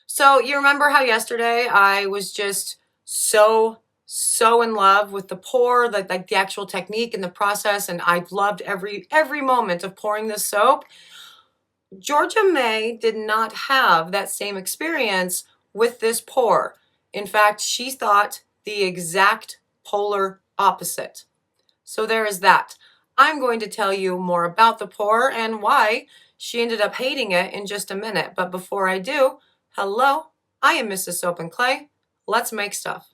So you remember how yesterday I was just so in love with the pour, like the actual technique and the process, and I've loved every moment of pouring this soap. Georgia May did not have that same experience with this pour. In fact, she thought the exact polar opposite. So there is that. I'm going to tell you more about the pour and why she ended up hating it in just a minute. But before I do, hello, I am Mrs. Soap and Clay. Let's make stuff.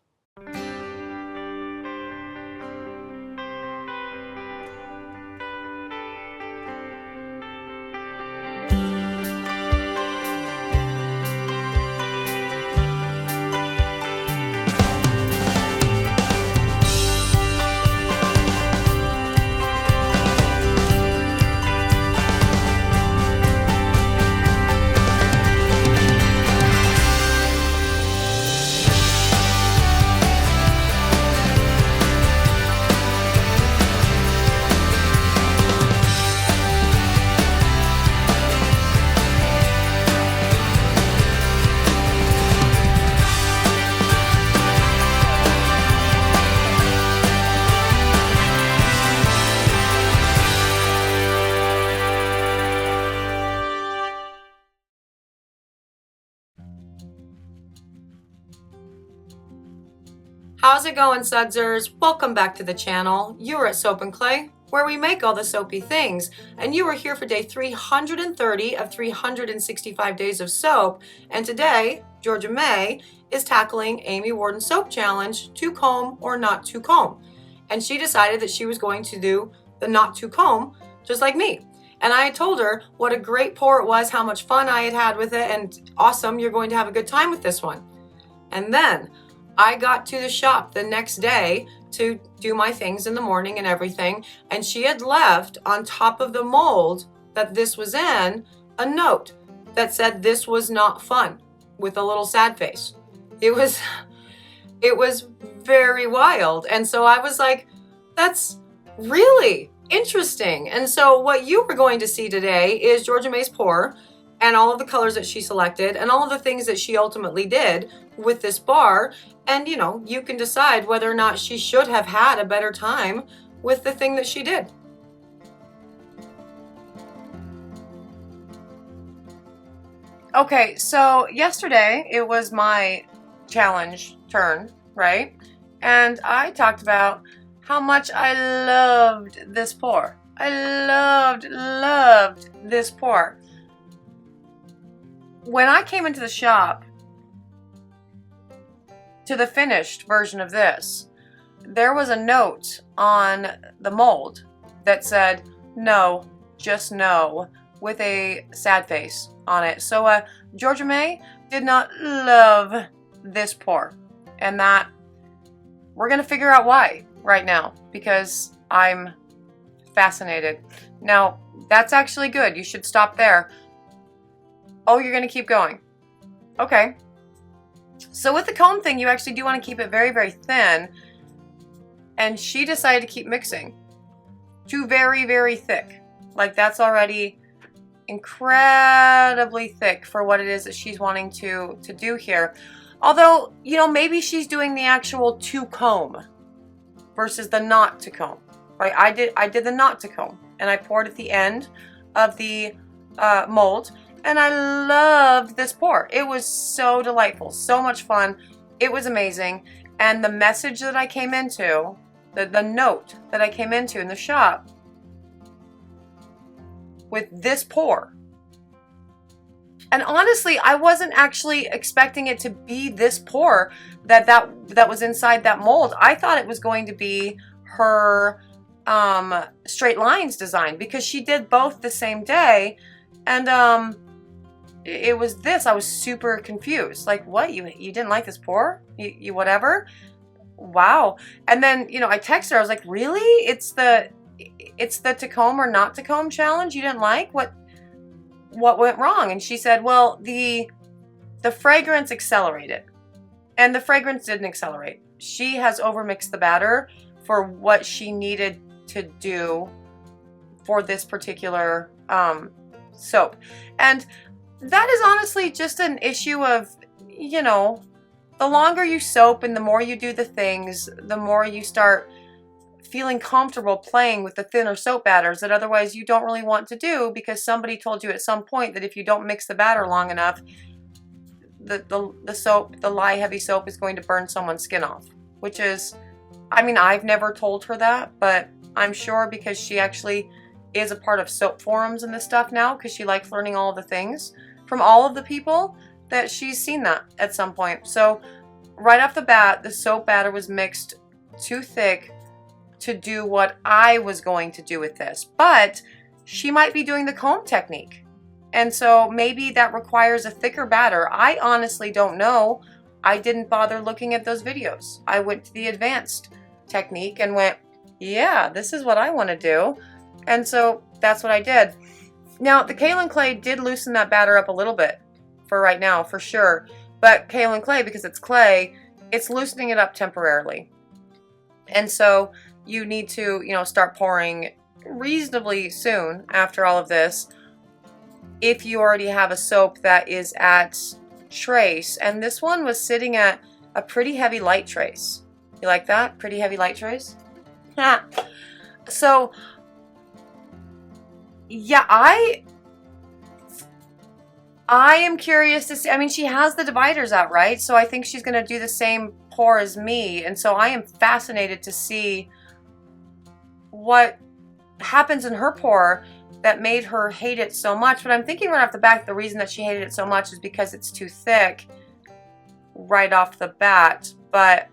How's it going, Sudsers? Welcome back to the channel. You are at Soap and Clay, where we make all the soapy things. And you are here for day 330 of 365 days of soap. And today, Georgia May is tackling Amy Warden's soap challenge, to comb or not to comb. And she decided that she was going to do the not to comb, just like me. And I had told her what a great pour it was, how much fun I had had with it, and awesome, you're going to have a good time with this one. And then I got to the shop the next day to do my things in the morning and everything, and she had left on top of the mold that this was in a note that said this was not fun, with a little sad face. It was very wild. And so I was like, that's really interesting. And so what you are going to see today is Georgia May's pour and all of the colors that she selected and all of the things that she ultimately did with this bar. And you can decide whether or not she should have had a better time with the thing that she did. Okay, so yesterday it was my challenge turn, right? And I talked about how much I loved this pour. I loved this pour. When I came into the shop to the finished version of this, there was a note on the mold that said, no, just no, with a sad face on it. So Georgia May did not love this pour, and that we're gonna figure out why right now, because I'm fascinated. Now, that's actually good. You should stop there. Oh, you're gonna keep going. Okay. So with the comb thing, you actually do want to keep it very thin, and she decided to keep mixing to very thick. Like, that's already incredibly thick for what it is that she's wanting to do here. Although, maybe she's doing the actual to comb versus the not to comb. Right? I did the not to comb, and I poured at the end of the mold. And I loved this pour. It was so delightful, so much fun. It was amazing. And the message that I came into, the note that I came into in the shop with this pour. And honestly, I wasn't actually expecting it to be this pour that was inside that mold. I thought it was going to be her straight lines design, because she did both the same day. And it was this. I was super confused. Like, what? You didn't like this pour? You whatever? Wow. And then, I texted her. I was like, really? It's the to comb or not to comb challenge you didn't like? What went wrong? And she said, well, the fragrance accelerated. And the fragrance didn't accelerate. She has overmixed the batter for what she needed to do for this particular soap. And that is honestly just an issue of, you know, the longer you soap and the more you do the things, the more you start feeling comfortable playing with the thinner soap batters that otherwise you don't really want to do because somebody told you at some point that if you don't mix the batter long enough, the soap, the lye heavy soap is going to burn someone's skin off, which is, I mean, I've never told her that, but I'm sure because she actually is a part of soap forums and this stuff now because she likes learning all of the things from all of the people that she's seen that at some point. So right off the bat, the soap batter was mixed too thick to do what I was going to do with this, but she might be doing the comb technique. And so maybe that requires a thicker batter. I honestly don't know. I didn't bother looking at those videos. I went to the advanced technique and went, yeah, this is what I want to do. And so that's what I did. Now, the kaolin clay did loosen that batter up a little bit for right now, for sure. But kaolin clay, because it's clay, it's loosening it up temporarily. And so you need to, you know, start pouring reasonably soon after all of this. If you already have a soap that is at trace, and this one was sitting at a pretty heavy light trace. You like that? Pretty heavy light trace? So, yeah, I am curious to see. I mean, she has the dividers out, right? So I think she's going to do the same pour as me, and so I am fascinated to see what happens in her pour that made her hate it so much. But I'm thinking right off the bat, the reason that she hated it so much is because it's too thick right off the bat. But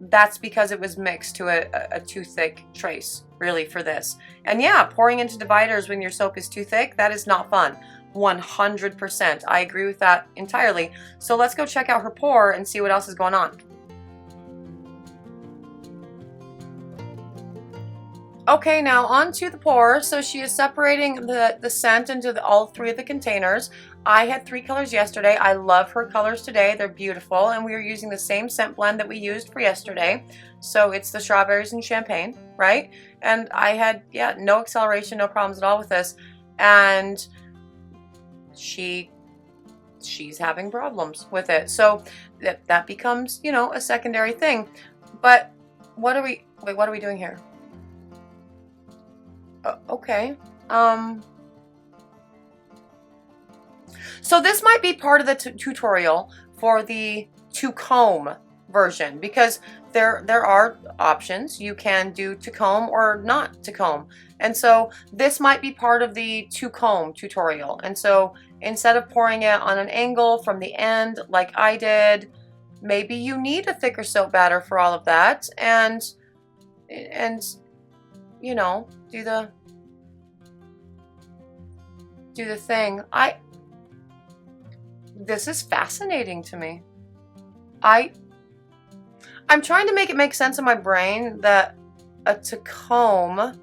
that's because it was mixed to a too thick trace, really, for this. And yeah, pouring into dividers when your soap is too thick, that is not fun. 100%. I agree with that entirely. So let's go check out her pour and see what else is going on. Okay, now on to the pour. So she is separating the scent into all three of the containers. I had 3 colors yesterday. I love her colors today. They're beautiful, and we are using the same scent blend that we used for yesterday. So it's the strawberries and champagne, right? And I had, yeah, no acceleration, no problems at all with this. And she's having problems with it. So that becomes, you know, a secondary thing. But what are we doing here? Okay. So this might be part of the tutorial for the to comb version, because there are options. You can do to comb or not to comb. And so this might be part of the to comb tutorial. And so instead of pouring it on an angle from the end like I did, maybe you need a thicker soap batter for all of that, and you know, do the thing. This is fascinating to me. I'm trying to make it make sense in my brain that to comb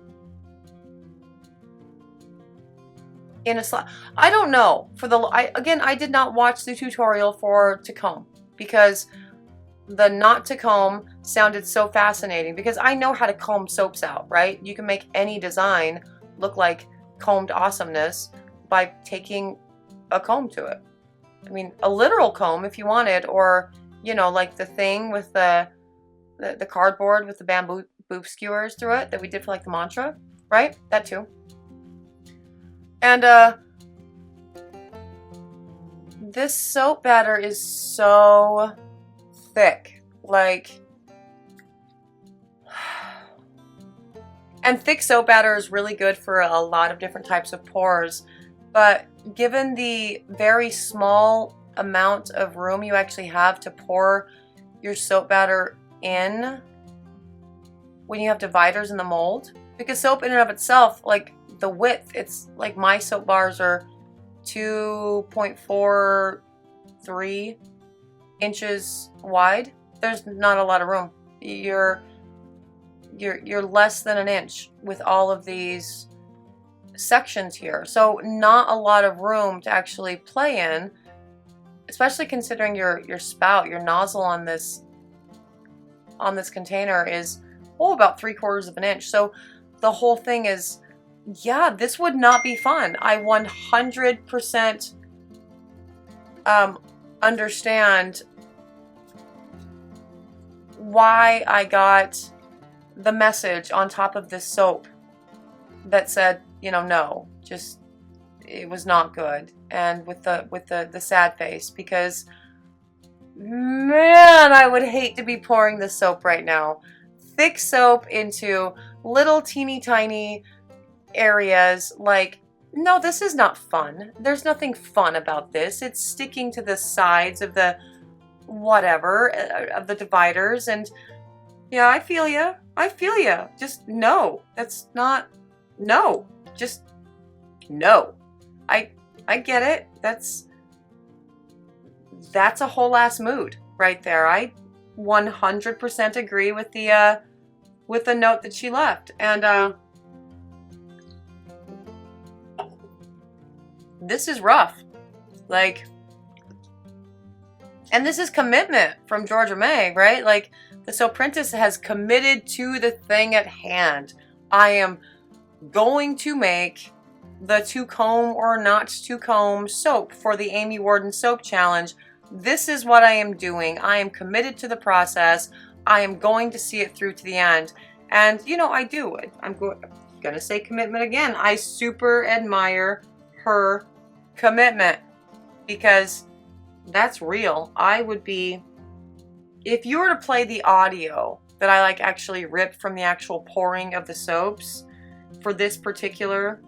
in a slide. I don't know. Again, I did not watch the tutorial for to comb because the not to comb sounded so fascinating, because I know how to comb soaps out, right? You can make any design look like combed awesomeness by taking a comb to it. I mean, a literal comb if you wanted, or, you know, like the thing with the cardboard with the bamboo skewers through it that we did for like the mantra, right? That too. And this soap batter is so thick, like, and thick soap batter is really good for a lot of different types of pours, but given the very small amount of room you actually have to pour your soap batter in when you have dividers in the mold, because soap in and of itself, like the width, it's like my soap bars are 2.43 inches wide. There's not a lot of room. You're less than an inch with all of these sections here, so not a lot of room to actually play in, especially considering your spout, your nozzle on this container is about 3/4 of an inch. So the whole thing is yeah, this would not be fun. I 100% understand why I got the message on top of this soap that said, you know, no, just, it was not good. And with the sad face, because man, I would hate to be pouring this soap right now. Thick soap into little teeny tiny areas. Like, no, this is not fun. There's nothing fun about this. It's sticking to the sides of the whatever, of the dividers. And yeah, I feel you. I feel you. Just no. That's not, no. Just no. I get it. That's a whole ass mood right there. I 100% agree with the note that she left. And this is rough. Like, and this is commitment from Georgia May, right? Like, the Soaprentice has committed to the thing at hand. I am going to make the 2-comb or not 2-comb soap for the Amy Warden Soap Challenge. This is what I am doing. I am committed to the process. I am going to see it through to the end. And, you know, I do. I'm going to say commitment again. I super admire her commitment, because that's real. I would be, if you were to play the audio that I like actually ripped from the actual pouring of the soaps for this particular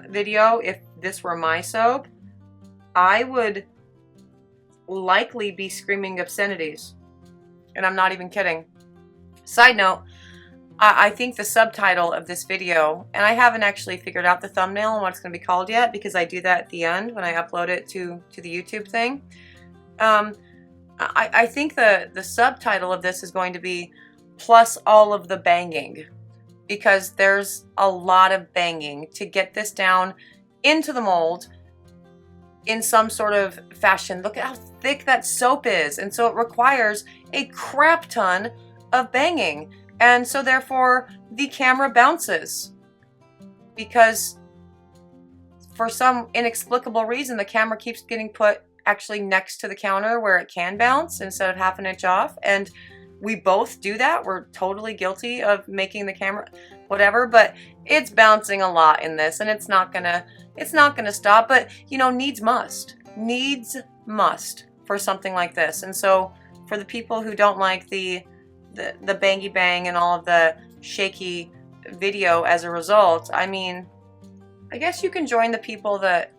video, if this were my soap, I would likely be screaming obscenities. And I'm not even kidding. Side note, I think the subtitle of this video, and I haven't actually figured out the thumbnail and what it's going to be called yet, because I do that at the end when I upload it to the YouTube thing. I think the subtitle of this is going to be plus all of the banging, because there's a lot of banging to get this down into the mold in some sort of fashion. Look at how thick that soap is, and so it requires a crap ton of banging, and so therefore the camera bounces, because for some inexplicable reason the camera keeps getting put actually next to the counter where it can bounce instead of half an inch off. And we both do that. We're totally guilty of making the camera whatever, but it's bouncing a lot in this, and it's not gonna stop. But you know, needs must for something like this. And so for the people who don't like the bangy bang and all of the shaky video as a result, I mean, I guess you can join the people that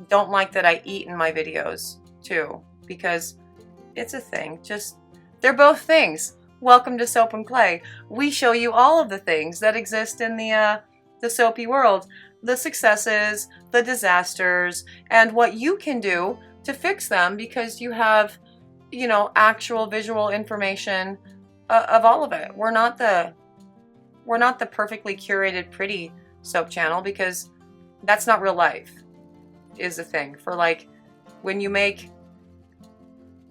don't like that I eat in my videos too, because it's a thing. Just, they're both things. Welcome to Soap and Clay. We show you all of the things that exist in the soapy world, the successes, the disasters, and what you can do to fix them, because you have, you know, actual visual information of all of it. We're not the perfectly curated pretty soap channel, because that's not real life, is the thing. For like, when you make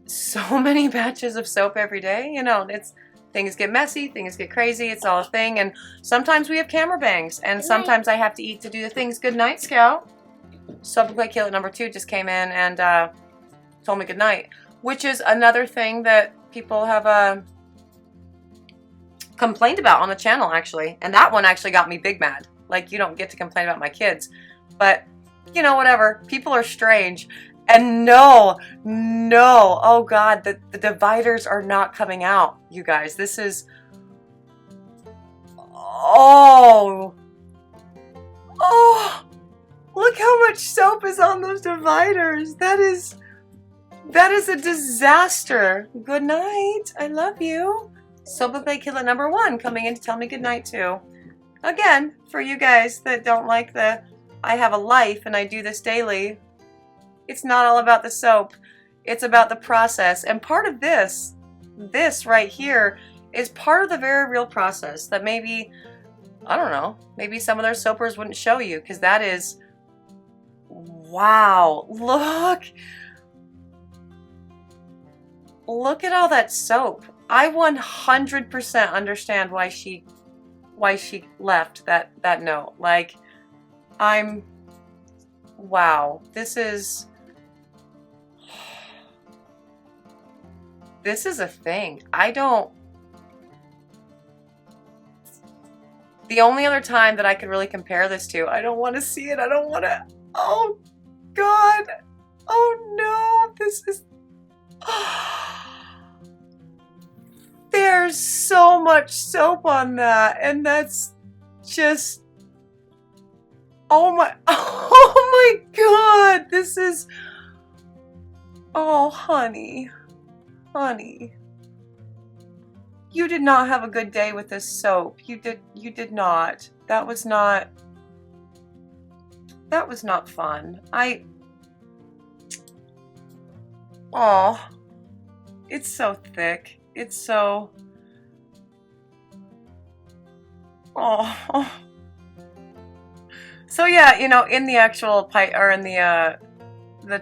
so many batches of soap every day, you know, things get messy, things get crazy, it's all a thing. And sometimes we have camera bangs, and sometimes I have to eat to do the things. Good night, Scout. Soap and Clay Killer number 2 just came in and told me good night, which is another thing that people have complained about on the channel, actually. And that one actually got me big mad. Like, you don't get to complain about my kids, but you know, whatever. People are strange. And no, oh God, the dividers are not coming out, you guys. This is, oh, look how much soap is on those dividers. That is a disaster. Good night. I love you. Soap and Clay Killer number 1 coming in to tell me good night too. Again, for you guys that don't like the, I have a life and I do this daily, it's not all about the soap. It's about the process. And part of this right here is part of the very real process that maybe, I don't know, maybe some of their soapers wouldn't show you, because that is, wow, look at all that soap. I 100% understand why she why she left that note. Like, wow, this is a thing. The only other time that I could really compare this to, I don't want to see it. I don't want to. Oh, God. Oh, no. This is. There's so much soap on that. And that's just. Oh, my. Oh, my God. This is. Oh, honey. Honey. You did not have a good day with this soap. You did not. That was not fun. Oh, it's so thick. It's so, oh. So yeah, you know, in the actual pipe, or in the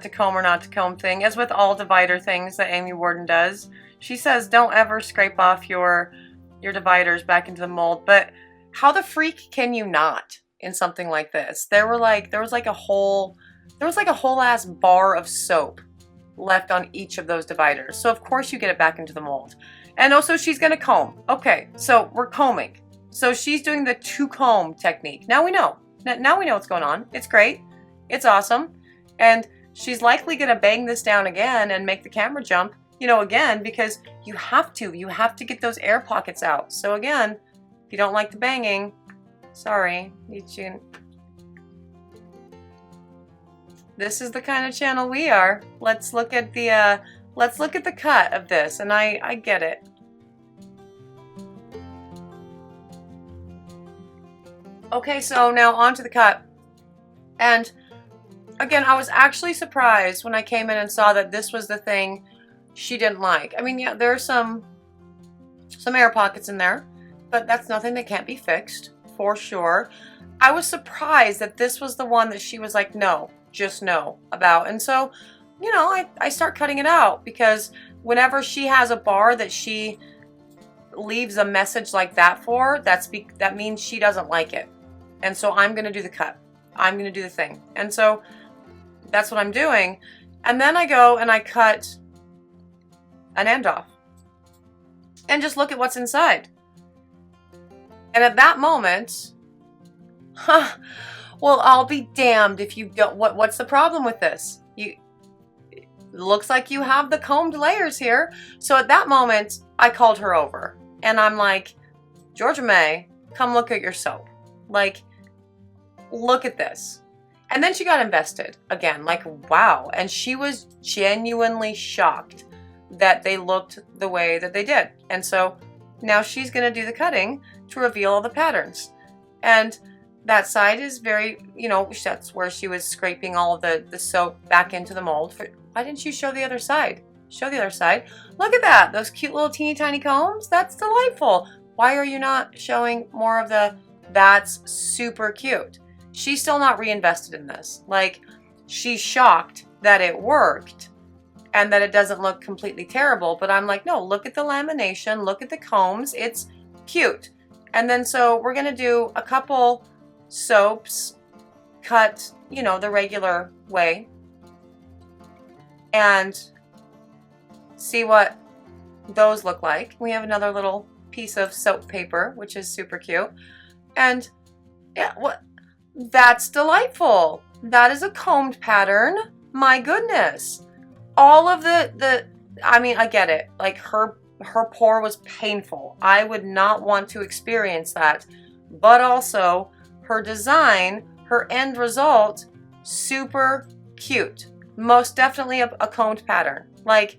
Tacoma or not Tacoma thing, as with all divider things that Amy Warden does, she says don't ever scrape off your dividers back into the mold. But how the freak can you not in something like this? There was like a whole ass bar of soap left on each of those dividers. So of course you get it back into the mold. And also she's gonna comb. Okay, so we're combing. So she's doing the 2-comb technique. Now we know. Now we know what's going on. It's great. It's awesome. And she's likely gonna bang this down again and make the camera jump, you know, again, because you have to get those air pockets out. So again, if you don't like the banging, sorry, this is the kind of channel we are. Let's look at the cut of this, and I get it. Okay, so now on to the cut. And again, I was actually surprised when I came in and saw that this was the thing she didn't like. I mean, yeah, there are some air pockets in there, but that's nothing that can't be fixed, for sure. I was surprised that this was the one that she was like, no, just no about. And so, you know, I start cutting it out, because whenever she has a bar that she leaves a message like that for, that means she doesn't like it. And so I'm going to do the cut. I'm going to do the thing. And so that's what I'm doing. And then I go and I cut an end off and just look at what's inside. And at that moment, well, I'll be damned if you don't. What's the problem with this? It looks like you have the combed layers here. So at that moment, I called her over and I'm like, Georgia May, come look at your soap. Like, look at this. And then she got invested again, like, wow. And she was genuinely shocked that they looked the way that they did. And so now she's going to do the cutting to reveal all the patterns. And that side is very, you know, that's where she was scraping all of the soap back into the mold. Why didn't you show the other side? Show the other side. Look at that. Those cute little teeny tiny combs. That's delightful. Why are you not showing more of that's super cute? She's still not reinvested in this. Like, she's shocked that it worked and that it doesn't look completely terrible. But I'm like, no, look at the lamination. Look at the combs. It's cute. And then so we're going to do a couple soaps cut, you know, the regular way, and see what those look like. We have another little piece of soap paper, which is super cute. And yeah, that's delightful. That is a combed pattern. My goodness. All of I mean, I get it. Like, her pour was painful. I would not want to experience that. But also, her design, her end result, super cute. Most definitely a combed pattern. Like,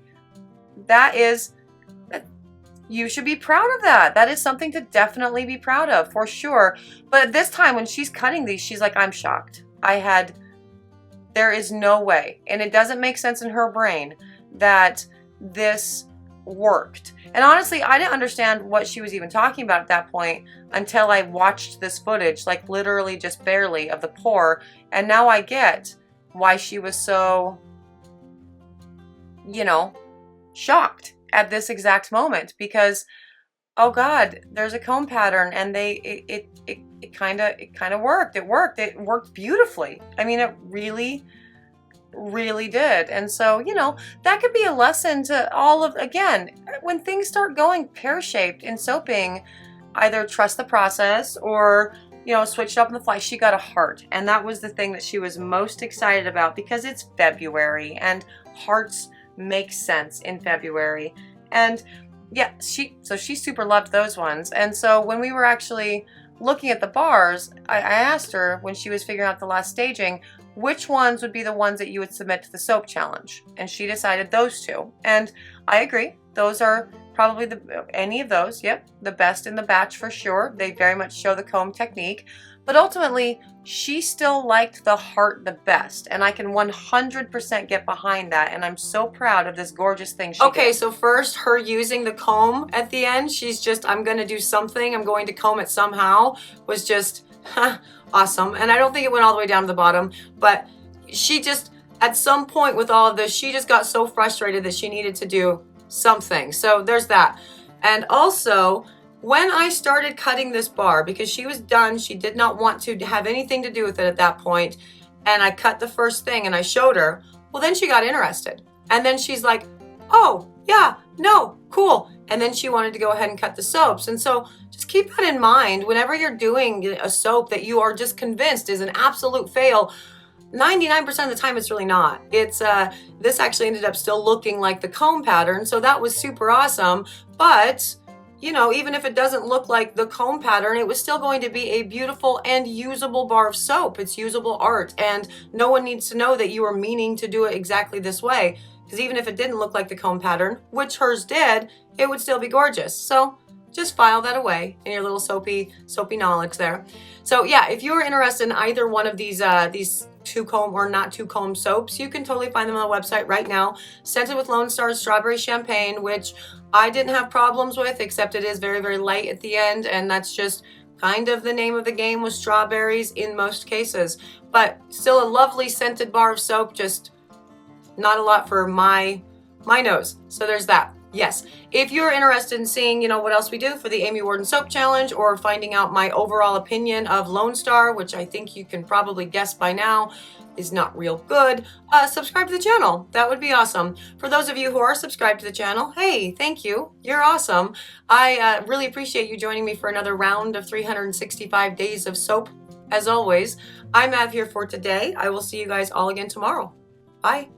you should be proud of that. That is something to definitely be proud of, for sure. But this time when she's cutting these, she's like, I'm shocked. There is no way. And it doesn't make sense in her brain that this worked. And honestly, I didn't understand what she was even talking about at that point until I watched this footage, like literally just barely, of the pour. And now I get why she was so, you know, shocked at this exact moment, because oh God, there's a comb pattern, and it kind of worked. It worked beautifully. I mean, it really did. And so, that could be a lesson to all of, again, when things start going pear-shaped in soaping, either trust the process or, switch it up on the fly. She got a heart, and that was the thing that she was most excited about, because it's February and hearts make sense in February. And yeah, she super loved those ones. And so when we were actually looking at the bars, I asked her, when she was figuring out the last staging, which ones would be the ones that you would submit to the soap challenge. And she decided those two. And I agree. Those are probably any of those, yep, the best in the batch for sure. They very much show the comb technique. But ultimately, she still liked the heart the best. And I can 100% get behind that. And I'm so proud of this gorgeous thing she did. Okay, so first, her using the comb at the end, she's just, I'm going to do something, I'm going to comb it somehow, was just awesome. And I don't think it went all the way down to the bottom, but she just, at some point with all of this, she just got so frustrated that she needed to do something. So there's that. And also, when I started cutting this bar, because she was done, she did not want to have anything to do with it at that point, and I cut the first thing and I showed her, well, then she got interested. And then she's like, oh, yeah, no, cool. And then she wanted to go ahead and cut the soaps. And so just keep that in mind whenever you're doing a soap that you are just convinced is an absolute fail. 99% of the time, it's really not. It's this actually ended up still looking like the comb pattern, so that was super awesome. But even if it doesn't look like the comb pattern, it was still going to be a beautiful and usable bar of soap. It's usable art, and no one needs to know that you were meaning to do it exactly this way, because even if it didn't look like the comb pattern, which hers did, it would still be gorgeous. So just file that away in your little soapy knowledge there. So yeah, if you're interested in either one of these two comb or not two comb soaps, you can totally find them on the website right now. Scented with Lone Star's Strawberry Champagne, which I didn't have problems with, except it is very, very light at the end, and that's just kind of the name of the game with strawberries in most cases. But still a lovely scented bar of soap, just not a lot for my nose. So there's that. Yes, if you're interested in seeing, what else we do for the Amy Warden Soap Challenge, or finding out my overall opinion of Lone Star, which I think you can probably guess by now is not real good, subscribe to the channel. That would be awesome. For those of you who are subscribed to the channel, hey, thank you. You're awesome. I really appreciate you joining me for another round of 365 days of soap. As always, I'm out of here for today. I will see you guys all again tomorrow. Bye.